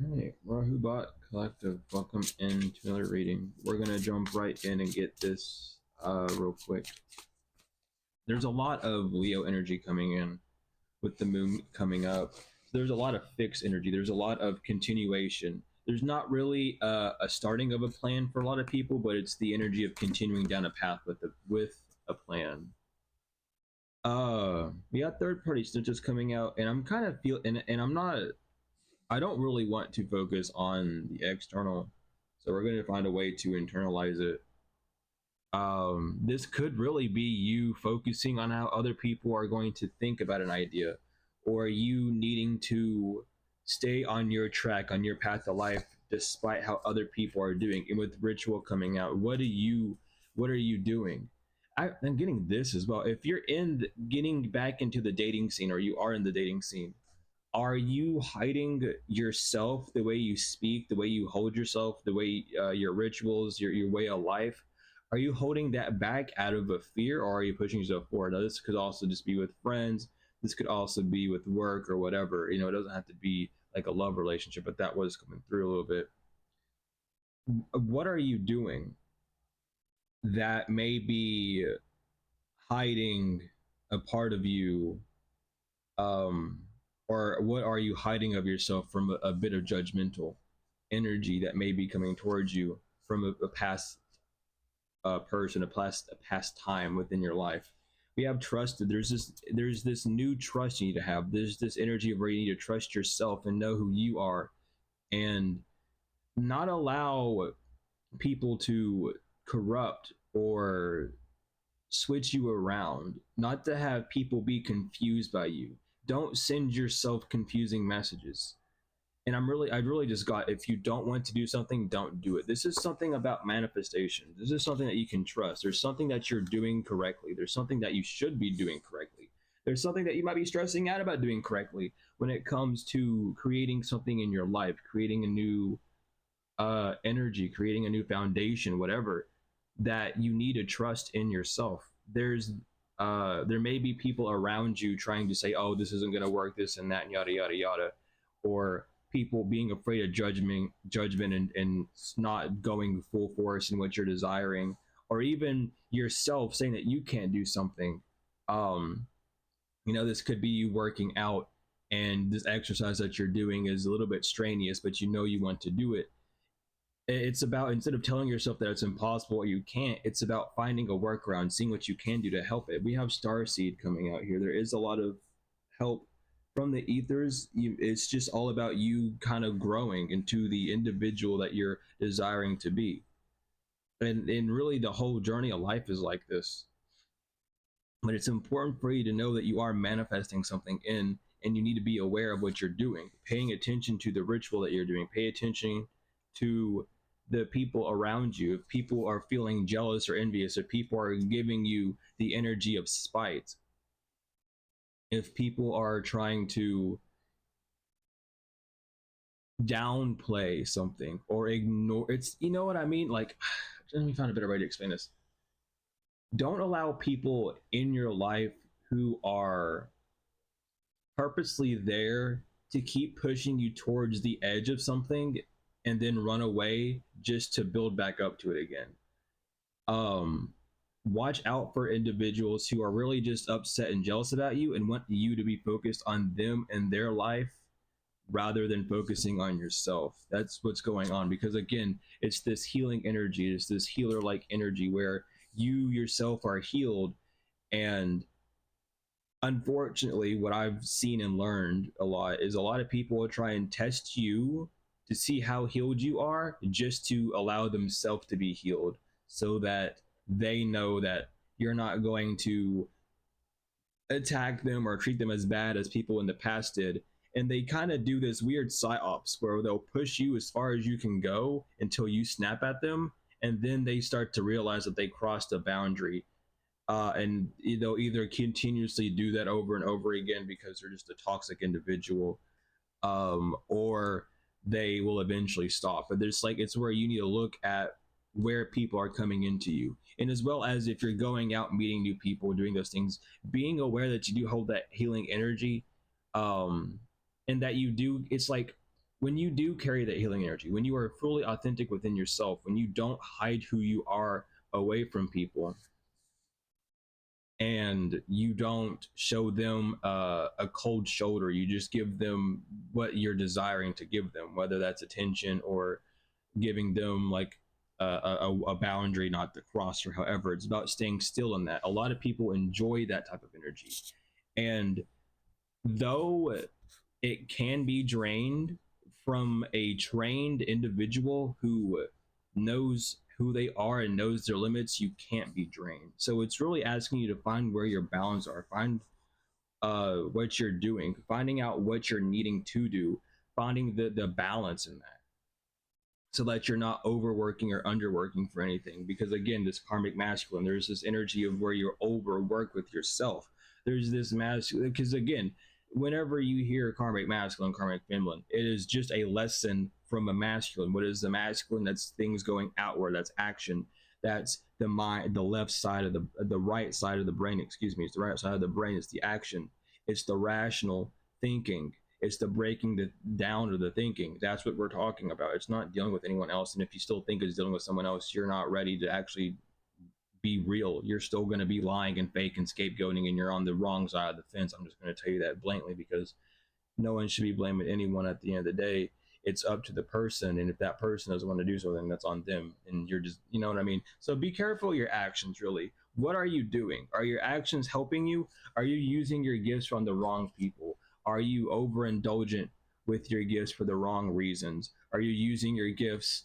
Alright, Rahubot Collective, welcome into another reading. We're gonna jump right in and get this real quick. There's a lot of Leo energy coming in with the moon coming up. There's a lot of fixed energy. There's a lot of continuation. There's not really a starting of a plan for a lot of people, but it's the energy of continuing down a path with a plan. We got third party stitches coming out, and I'm kind of and I'm not I don't really want to focus on the external, so we're going to find a way to internalize it. This could really be you focusing on how other people are going to think about an idea, or you needing to stay on your track, on your path to life, despite how other people are doing. And with ritual coming out, what are you doing? I'm getting this as well. If you're getting back into the dating scene, or you are in the dating scene, are you hiding yourself, the way you speak, the way you hold yourself, the way your rituals, your way of life? Are you holding that back out of a fear, or are you pushing yourself forward? Now, this could also just be with friends. This could also be with work or whatever. You know, it doesn't have to be like a love relationship, but that was coming through a little bit. What are you doing that may be hiding a part of you, um, or what are you hiding of yourself from a bit of judgmental energy that may be coming towards you from a past person, a past time within your life? We have trust. There's this new trust you need to have. There's this energy where you need to trust yourself and know who you are, and not allow people to corrupt or switch you around, not to have people be confused by you. Don't send yourself confusing messages. And I really just got, if you don't want to do something, don't do it. This is something about manifestation. This is something that you can trust. There's something that you're doing correctly. There's something that you should be doing correctly. There's something that you might be stressing out about doing correctly when it comes to creating something in your life, creating a new energy, creating a new foundation, whatever, that you need to trust in yourself. There may be people around you trying to say, oh, this isn't going to work, this and that, and yada yada yada, or people being afraid of judgment and not going full force in what you're desiring, or even yourself saying that you can't do something. um this could be you working out, and this exercise that you're doing is a little bit strenuous, but you know you want to do it. It's about, instead of telling yourself that it's impossible or you can't, it's about finding a workaround, seeing what you can do to help it. We have Starseed coming out here. There is a lot of help from the ethers. It's just all about you kind of growing into the individual that you're desiring to be. And really, the whole journey of life is like this. But it's important for you to know that you are manifesting something in, and you need to be aware of what you're doing, paying attention to the ritual that you're doing, pay attention to the people around you. If people are feeling jealous or envious, if people are giving you the energy of spite, if people are trying to downplay something or ignore, it's, you know what I mean? Like, let me find a better way to explain this. Don't allow people in your life who are purposely there to keep pushing you towards the edge of something and then run away just to build back up to it again. Um, Watch out for individuals who are really just upset and jealous about you and want you to be focused on them and their life rather than focusing on yourself. That's what's going on, because again, it's this healing energy, it's this healer like energy where you yourself are healed. And unfortunately, what I've seen and learned a lot is a lot of people will try and test you to see how healed you are, just to allow themselves to be healed, so that they know that you're not going to attack them or treat them as bad as people in the past did. And they kind of do this weird psyops where they'll push you as far as you can go until you snap at them, and then they start to realize that they crossed a boundary. And they'll either continuously do that over and over again because they're just a toxic individual, or they will eventually stop. But there's like, it's where you need to look at where people are coming into you, and as well as if you're going out meeting new people, doing those things, being aware that you do hold that healing energy, um, and that you do. It's like when you do carry that healing energy, when you are fully authentic within yourself, when you don't hide who you are away from people, and you don't show them a cold shoulder, you just give them what you're desiring to give them, whether that's attention or giving them like a boundary not to cross, or however. It's about staying still in that. A lot of people enjoy that type of energy, and though it can be drained from a trained individual who knows who they are and knows their limits, you can't be drained. So it's really asking you to find where your balance are, find what you're doing, finding out what you're needing to do, finding the balance in that, so that you're not overworking or underworking for anything. Because again, this karmic masculine, there's this energy of where you're overwork with yourself. There's this masculine, because again, whenever you hear karmic masculine, karmic feminine, it is just a lesson from a masculine. What is the masculine? That's things going outward, that's action, that's the mind, the left side of the right side of the brain, excuse me, it's the right side of the brain, it's the action, it's the rational thinking, it's the breaking the down of the thinking. That's what we're talking about. It's not dealing with anyone else. And if you still think it's dealing with someone else, you're not ready to actually be real. You're still going to be lying and fake and scapegoating, and you're on the wrong side of the fence. I'm just going to tell you that blatantly, because no one should be blaming anyone at the end of the day. It's up to the person, and if that person doesn't want to do something, that's on them, and you're just, you know what I mean? So be careful of your actions. Really, what are you doing? Are your actions helping you? Are you using your gifts on the wrong people? Are you overindulgent with your gifts for the wrong reasons? Are you using your gifts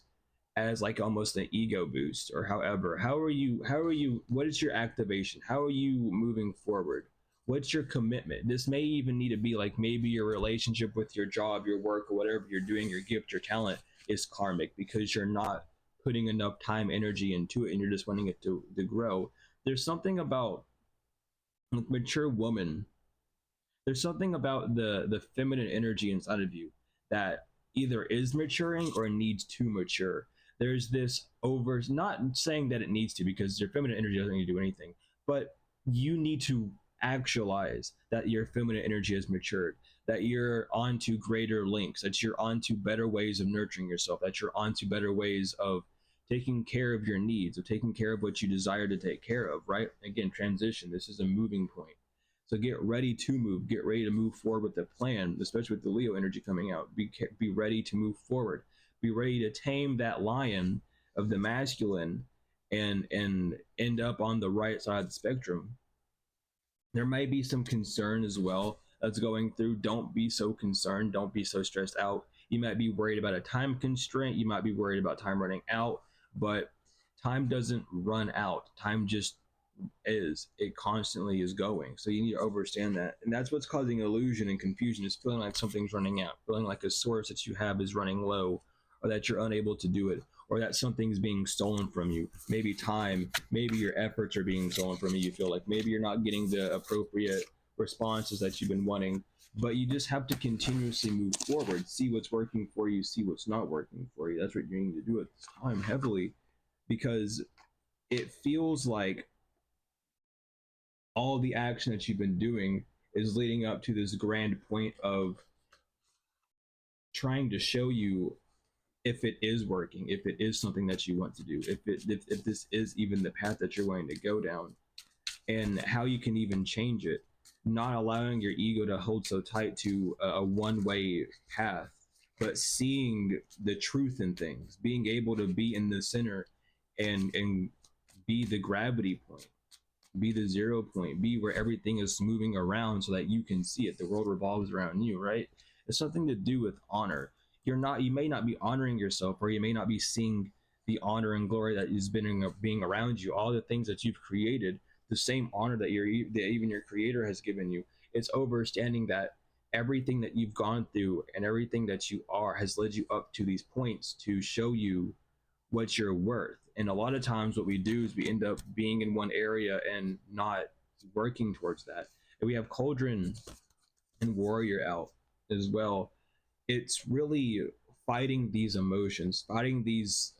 as like almost an ego boost, or however? How are you what is your activation? How are you moving forward? What's your commitment? This may even need to be like maybe your relationship with your job, your work, or whatever you're doing, your gift, your talent is karmic, because you're not putting enough time, energy into it, and you're just wanting it to grow. There's something about mature woman, there's something about the feminine energy inside of you that either is maturing or needs to mature. There's this over, not saying that it needs to, because your feminine energy doesn't need to do anything, but you need to actualize that your feminine energy has matured, that you're onto greater links, that you're onto better ways of nurturing yourself, that you're onto better ways of taking care of your needs, of taking care of what you desire to take care of, right? Again, transition, this is a moving point. So get ready to move. Get ready to move forward with the plan, especially with the Leo energy coming out. Be ready to move forward. Be ready to tame that lion of the masculine, and end up on the right side of the spectrum. There might be some concern as well that's going through. Don't be so concerned. Don't be so stressed out. You might be worried about a time constraint. You might be worried about time running out, but time doesn't run out. Time just is, it constantly is going. So you need to understand that, and that's what's causing illusion and confusion, is feeling like something's running out, feeling like a source that you have is running low, or that you're unable to do it, or that something's being stolen from you. Maybe time, maybe your efforts are being stolen from you. You feel like maybe you're not getting the appropriate responses that you've been wanting, but you just have to continuously move forward, see what's working for you, see what's not working for you. That's what you need to do at this time heavily, because it feels like all the action that you've been doing is leading up to this grand point of trying to show you if it is working, if it is something that you want to do, if this is even the path that you're wanting to go down, and how you can even change it, not allowing your ego to hold so tight to a one-way path, but seeing the truth in things, being able to be in the center, and be the gravity point, be the 0 point, be where everything is moving around so that you can see it. The world revolves around you, right? It's something to do with honor. You may not be honoring yourself, or you may not be seeing the honor and glory that is being around you, all the things that you've created, the same honor that even your creator has given you. It's understanding that everything that you've gone through and everything that you are has led you up to these points to show you what you're worth. And a lot of times what we do is we end up being in one area and not working towards that. And we have Cauldron and Warrior out as well. It's really fighting these emotions, fighting these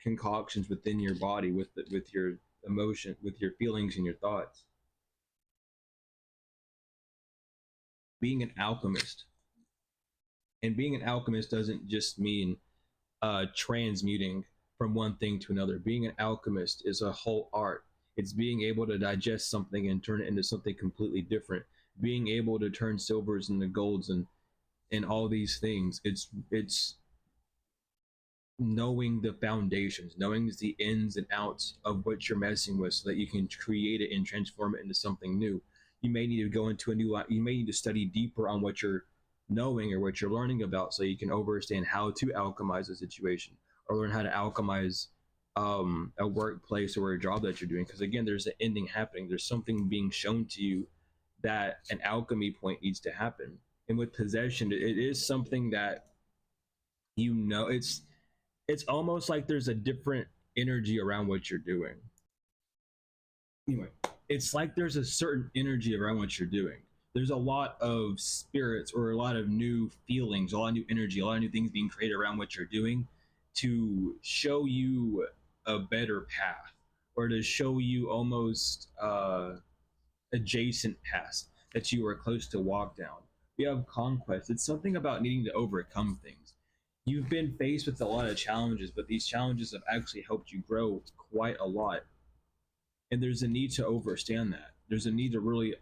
concoctions within your body, with your emotion, with your feelings and your thoughts. Being an alchemist, And being an alchemist doesn't just mean transmuting from one thing to another. Being an alchemist is a whole art. It's being able to digest something and turn it into something completely different. Being able to turn silvers into golds and all these things. It's knowing the foundations, knowing the ins and outs of what you're messing with, so that you can create it and transform it into something new. You may need to go into a new. You may need to study deeper on what you're knowing or what you're learning about, so you can understand how to alchemize a situation or learn how to alchemize a workplace or a job that you're doing. Because again, there's an ending happening. There's something being shown to you that an alchemy point needs to happen. And with possession, it is something that it's almost like there's a different energy around what you're doing. Anyway, it's like there's a certain energy around what you're doing. There's a lot of spirits or a lot of new feelings, a lot of new energy, a lot of new things being created around what you're doing to show you a better path or to show you almost adjacent paths that you are close to walk down. We have conquest. It's something about needing to overcome things. You've been faced with a lot of challenges, but these challenges have actually helped you grow quite a lot. And there's a need to understand that. There's a need to really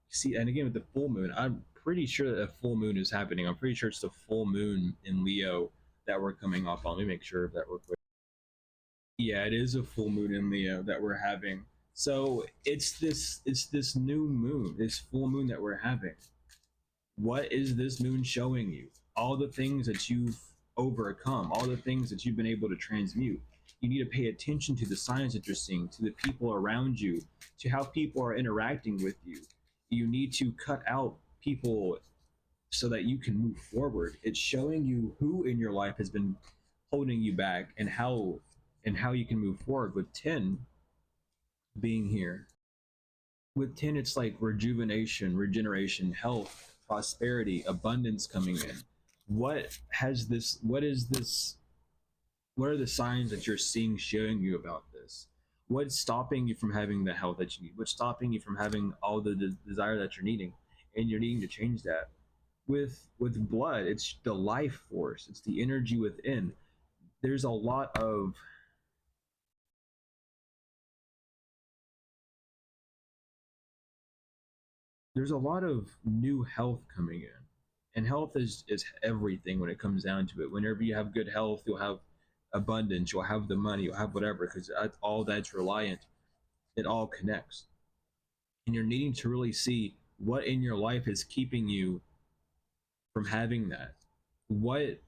see. And again, with the full moon, I'm pretty sure that a full moon is happening. I'm pretty sure it's the full moon in Leo that we're coming off on. Let me make sure of that real quick. Yeah, it is a full moon in Leo that we're having. So it's this new moon, this full moon that we're having. What is this moon showing you? All the things that you've overcome, all the things that you've been able to transmute. You need to pay attention to the signs that you're seeing, to the people around you, to how people are interacting with you. You need to cut out people so that you can move forward. It's showing you who in your life has been holding you back and how you can move forward. With 10 being here, with 10 it's like rejuvenation, regeneration, health, prosperity, abundance coming in. What are the signs that you're seeing showing you about this? What's stopping you from having the health that you need? What's stopping you from having all the desire that you're needing? And you're needing to change that. With blood, it's the life force, it's the energy within. There's a lot of new health coming in. And health is everything when it comes down to it. Whenever you have good health, you'll have abundance, you'll have the money, you'll have whatever, because all that's reliant. It all connects. And you're needing to really see what in your life is keeping you from having that. What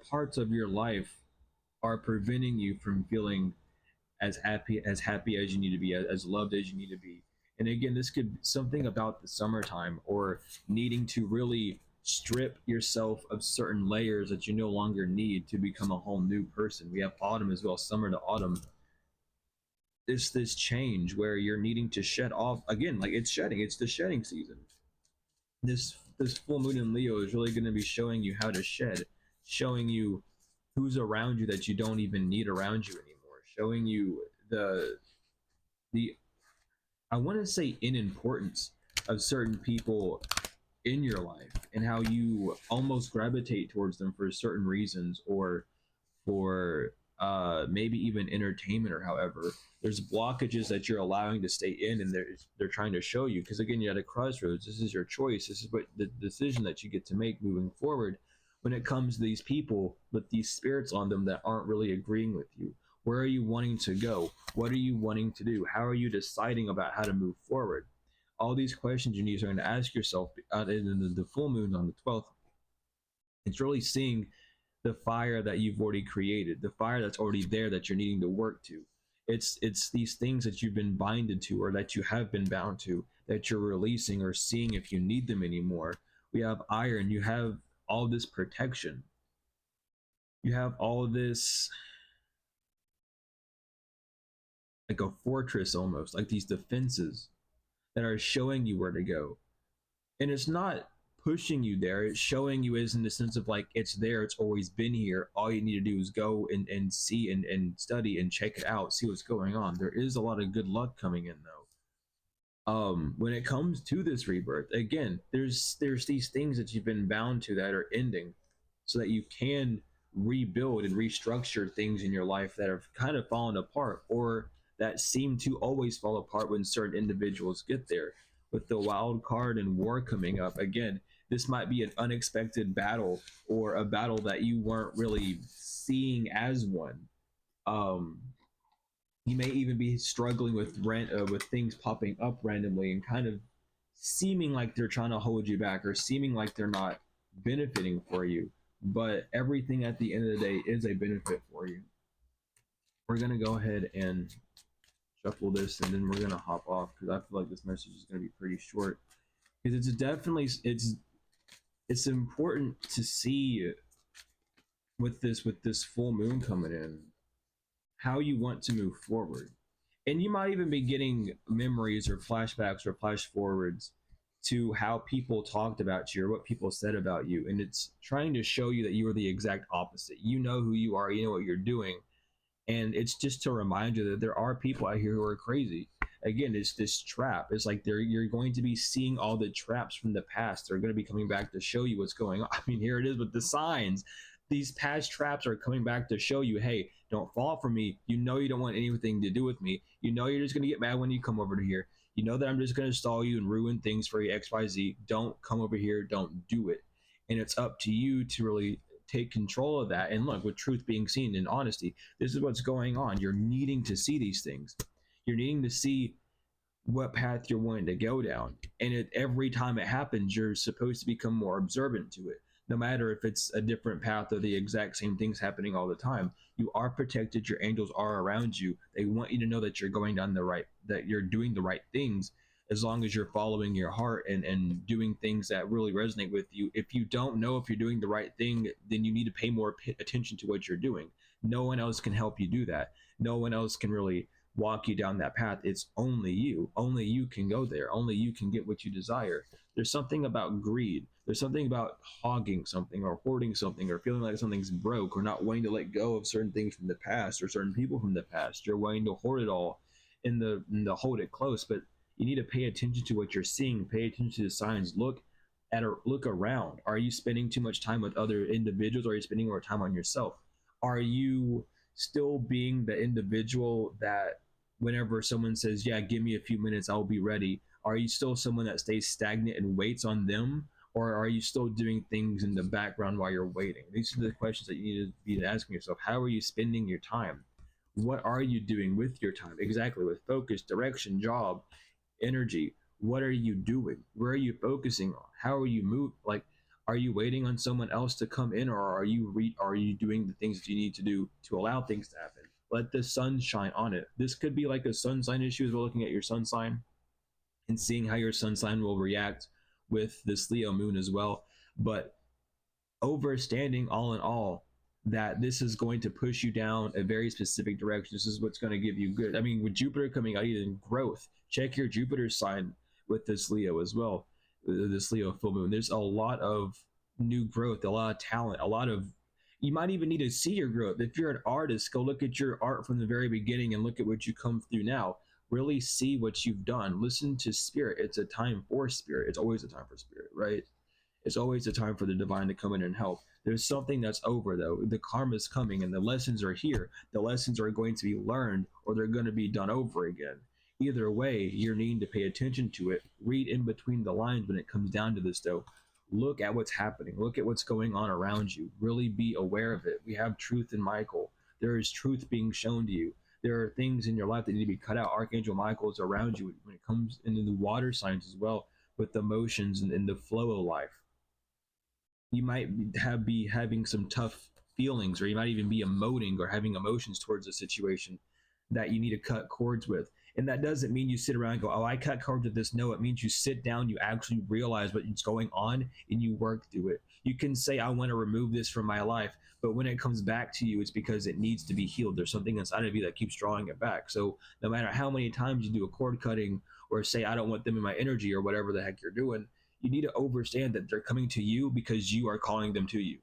parts of your life are preventing you from feeling as happy as you need to be, as loved as you need to be. And again, this could be something about the summertime or needing to really strip yourself of certain layers that you no longer need to become a whole new person. We have autumn as well, summer to autumn. It's this change where you're needing to shed off again, like it's shedding, it's the shedding season. This full moon in Leo is really going to be showing you how to shed, showing you who's around you that you don't even need around you anymore, showing you the I want to say in importance of certain people in your life and how you almost gravitate towards them for certain reasons or for maybe even entertainment or however. There's blockages that you're allowing to stay in, and they're trying to show you, because again, you're at a crossroads. This is your choice. This is what the decision that you get to make moving forward when it comes to these people with these spirits on them that aren't really agreeing with you. Where are you wanting to go? What are you wanting to do? How are you deciding about how to move forward? All these questions you need to ask yourself in the full moon on the 12th. It's really seeing the fire that you've already created, the fire that's already there that you're needing to work to. It's these things that you've been binded to or that you have been bound to that you're releasing or seeing if you need them anymore. We have iron, you have all this protection. You have all this like a fortress almost, like these defenses that are showing you where to go. And it's not pushing you there, it's showing you is in the sense of like it's there, it's always been here. All you need to do is go and see and study and check it out, see what's going on. There is a lot of good luck coming in though. When it comes to this rebirth, again, there's these things that you've been bound to that are ending, so that you can rebuild and restructure things in your life that have kind of fallen apart, or that seem to always fall apart when certain individuals get there. With the wild card and war coming up again, this might be an unexpected battle, or a battle that you weren't really seeing as one. um you may even be struggling with things popping up randomly and kind of seeming like they're trying to hold you back, or seeming like they're not benefiting for you, but everything at the end of the day is a benefit for you. We're going to go ahead and shuffle this, and then we're going to hop off, because I feel like this message is going to be pretty short, because it's important to see with this full moon coming in how you want to move forward. And you might even be getting memories or flashbacks or flash forwards to how people talked about you or what people said about you, and it's trying to show you that you are the exact opposite. You know who you are, you know what you're doing, and it's just to remind you that there are people out here who are crazy. Again, it's this trap. It's like you're going to be seeing all the traps from the past. They're going to be coming back to show you what's going on. I mean, here it is with the signs. These past traps are coming back to show you, hey, don't fall for me. You know you don't want anything to do with me. You know you're just going to get mad when you come over to here. You know that I'm just going to stall you and ruin things for you, XYZ. Don't come over here. Don't do it. And it's up to you to really take control of that. And look, with truth being seen and honesty, this is what's going on. You're needing to see these things. You're needing to see what path you're wanting to go down. And every time it happens, you're supposed to become more observant to it. No matter if it's a different path or the exact same things happening all the time, you are protected. Your angels are around you. They want you to know that you're going down that you're doing the right things, as long as you're following your heart and doing things that really resonate with you. If you don't know if you're doing the right thing, then you need to pay more attention to what you're doing. No one else can help you do that. No one else can really walk you down that path. It's only you. Only you can go there. Only you can get what you desire. There's something about greed. There's something about hogging something or hoarding something or feeling like something's broke or not wanting to let go of certain things from the past or certain people from the past. You're wanting to hoard it all in the hold it close, but you need to pay attention to what you're seeing. Pay attention to the signs. Look around. Are you spending too much time with other individuals, or are you spending more time on yourself? Are you still being the individual that whenever someone says, yeah, give me a few minutes, I'll be ready, are you still someone that stays stagnant and waits on them? Or are you still doing things in the background while you're waiting? These are the questions that you need to be asking yourself. How are you spending your time? What are you doing with your time? Exactly, with focus, direction, job, energy. What are you doing? Where are you focusing on? How are you move? Like, are you waiting on someone else to come in, or are you doing the things that you need to do to allow things to happen? Let the sun shine on it. This could be like a sun sign issue as we're looking at your sun sign and seeing how your sun sign will react with this Leo moon as well. But overstanding all in all that this is going to push you down a very specific direction. This is what's going to give you good. I mean, with Jupiter coming out, even growth, check your Jupiter sign with this Leo as well. This Leo full moon. There's a lot of new growth, a lot of talent, a lot of. You might even need to see your growth. If you're an artist, go look at your art from the very beginning and look at what you come through now. Really see what you've done. Listen to spirit. It's a time for spirit. It's always a time for spirit, right? It's always a time for the divine to come in and help. There's something that's over though. The karma is coming and the lessons are here. The lessons are going to be learned, or they're going to be done over again. Either way, you're needing to pay attention to it. Read in between the lines when it comes down to this though. Look at what's happening. Look at what's going on around you. Really be aware of it. We have truth in Michael. There is truth being shown to you. There are things in your life that need to be cut out. Archangel Michael is around you when it comes into the water signs as well, with the emotions and the flow of life. You might be having some tough feelings, or you might even be emoting or having emotions towards a situation that you need to cut cords with. And that doesn't mean you sit around and go, oh, I cut cords with this. No, it means you sit down, you actually realize what's going on, and you work through it. You can say, I want to remove this from my life, but when it comes back to you, it's because it needs to be healed. There's something inside of you that keeps drawing it back. So no matter how many times you do a cord cutting, or say, I don't want them in my energy, or whatever the heck you're doing, you need to understand that they're coming to you because you are calling them to you.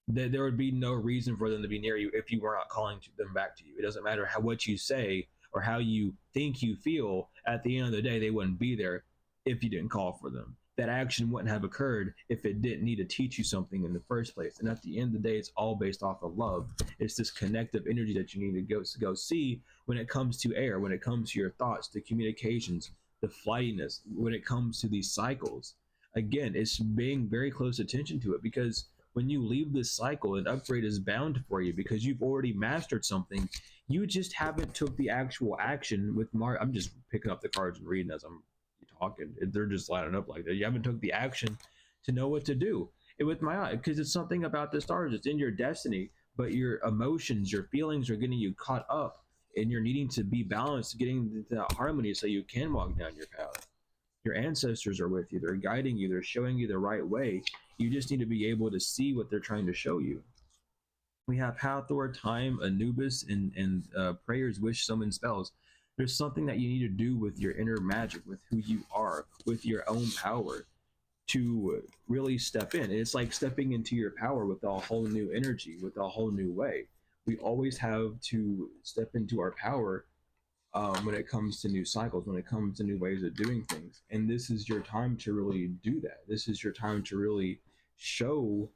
There would be no reason for them to be near you if you were not calling them back to you. It doesn't matter what you say or how you think you feel, at the end of the day, they wouldn't be there if you didn't call for them. That action wouldn't have occurred if it didn't need to teach you something in the first place. And at the end of the day, it's all based off of love. It's this connective energy that you need to go see when it comes to air, when it comes to your thoughts, the communications, the flightiness, when it comes to these cycles. Again, it's paying very close attention to it, because when you leave this cycle, an upgrade is bound for you because you've already mastered something. You just haven't took the actual action with I'm just picking up the cards and reading as I'm talking. They're just lining up like that. You haven't took the action to know what to do it with my eye, because it's something about the stars. It's in your destiny, but your emotions, your feelings are getting you caught up, and you're needing to be balanced, getting that harmony so you can walk down your path. Your ancestors are with you. They're guiding you. They're showing you the right way. You just need to be able to see what they're trying to show you. We have Hathor, Time, Anubis, and prayers, wish, summon, spells. There's something that you need to do with your inner magic, with who you are, with your own power, to really step in. It's like stepping into your power with a whole new energy, with a whole new way. We always have to step into our power when it comes to new cycles, when it comes to new ways of doing things. And this is your time to really do that. This is your time to really show,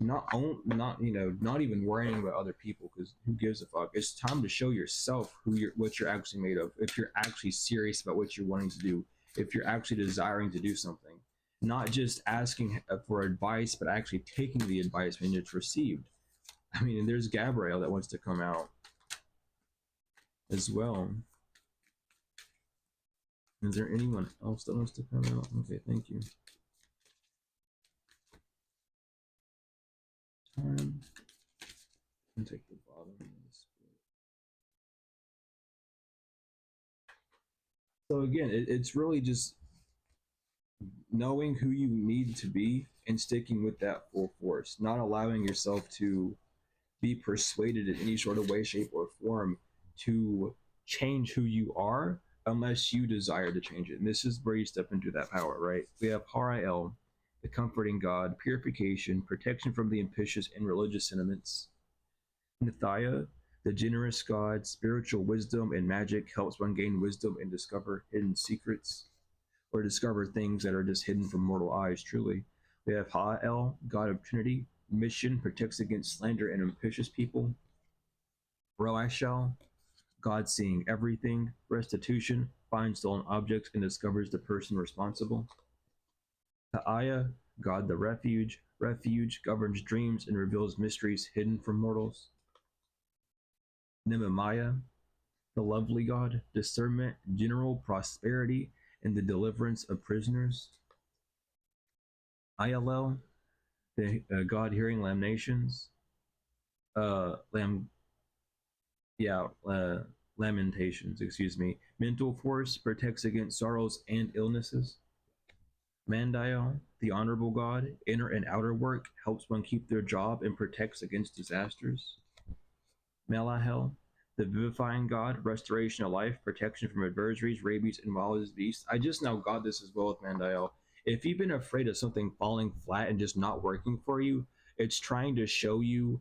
not not even worrying about other people, because who gives a fuck. It's time to show yourself what you're actually made of. If you're actually serious about what you're wanting to do, if you're actually desiring to do something, not just asking for advice, but actually taking the advice when it's received. I mean, and there's Gabrielle that wants to come out as well. Is there anyone else that wants to come out? Okay, thank you. Time. And take the bottom of the split. So again, it's really just knowing who you need to be and sticking with that full force, not allowing yourself to be persuaded in any sort of way, shape, or form to change who you are unless you desire to change it. And this is where you step into that power, right? We have Harael, the comforting God, purification, protection from the impetious and religious sentiments. Nithaya, the generous God, spiritual wisdom and magic, helps one gain wisdom and discover hidden secrets, or discover things that are just hidden from mortal eyes, truly. We have Ha'el, God of Trinity, mission, protects against slander and impetious people. Roashel, God seeing everything, restitution, finds stolen objects and discovers the person responsible. Ta'aya, God the refuge, governs dreams and reveals mysteries hidden from mortals. Nememiah, the lovely God, discernment, general prosperity, and the deliverance of prisoners. Ayalel, the God hearing lamentations. Lamentations, excuse me. Mental force, protects against sorrows and illnesses. Mandiel, the honorable God, inner and outer work, helps one keep their job and protects against disasters. Malahel, the vivifying God, restoration of life, protection from adversaries, rabies, and wild beasts. I just now got this as well with Mandiel. If you've been afraid of something falling flat and just not working for you, it's trying to show you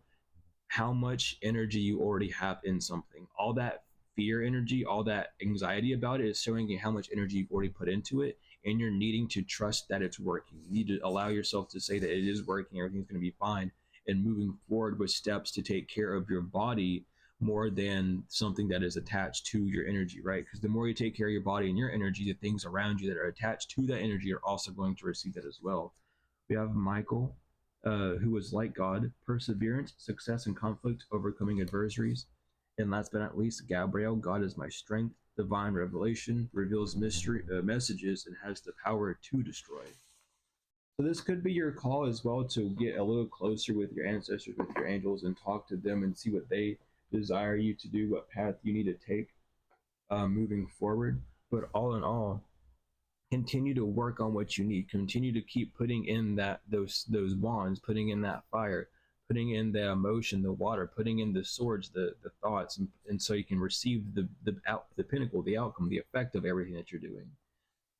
how much energy you already have in something. All that fear energy, all that anxiety about it is showing you how much energy you've already put into it, and you're needing to trust that it's working. You need to allow yourself to say that it is working, everything's going to be fine, and moving forward with steps to take care of your body more than something that is attached to your energy, right? Because the more you take care of your body and your energy, the things around you that are attached to that energy are also going to receive that as well. We have Michael, who was like God, perseverance, success in conflict, overcoming adversaries. And last but not least, Gabriel, God is my strength, divine revelation, reveals messages, and has the power to destroy. So this could be your call as well, to get a little closer with your ancestors, with your angels, and talk to them and see what they desire you to do, what path you need to take moving forward. But all in all, continue to work on what you need. Continue to keep putting in those wands, putting in that fire, putting in the emotion, the water, putting in the swords, the thoughts, and so you can receive the pinnacle, the outcome, the effect of everything that you're doing.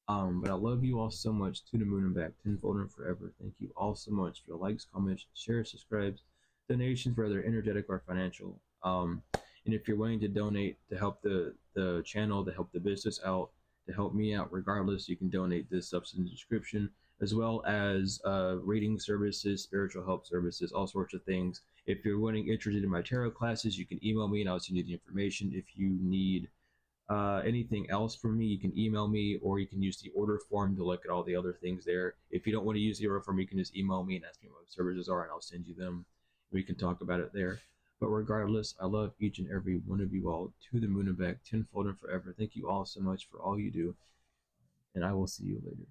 But I love you all so much, to the moon and back, tenfold and forever. Thank you all so much for your likes, comments, shares, subscribes, donations, whether energetic or financial. And if you're willing to donate to help the channel, to help the business out, to help me out, regardless, you can donate this up in the description, as well as reading services, spiritual help services, all sorts of things. If you're interested in my tarot classes, you can email me and I'll send you the information. If you need anything else from me, you can email me, or you can use the order form to look at all the other things there. If you don't want to use the order form, you can just email me and ask me what services are, and I'll send you them. We can talk about it there. But regardless, I love each and every one of you all to the moon and back, tenfold and forever. Thank you all so much for all you do, and I will see you later.